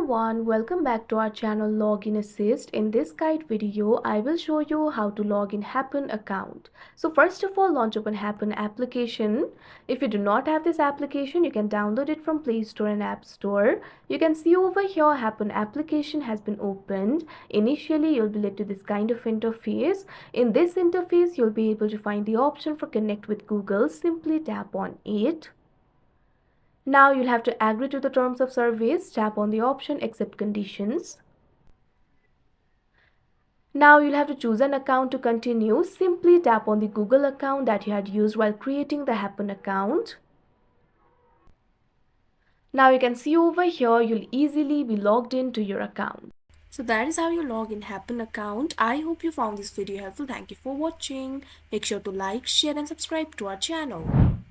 everyone, welcome back to our channel Login Assist. In this guide video, I will show you how to log in Happn account. So first of all, launch open Happn application. If you do not have this application, you can download it from Play Store and App Store. You can see over here Happn application has been opened. Initially, you'll be led to this kind of interface. In this interface, you'll be able to find the option for connect with Google. Simply tap on it. Now you'll have to agree to the terms of service. Tap on the option accept conditions. Now you'll have to choose an account to continue. Simply tap on the Google account that you had used while creating the Happn account. Now you can see over here you'll easily be logged into your account. So that is how you log in Happn account. I hope you found this video helpful. Thank you for watching. Make sure to like, share and subscribe to our channel.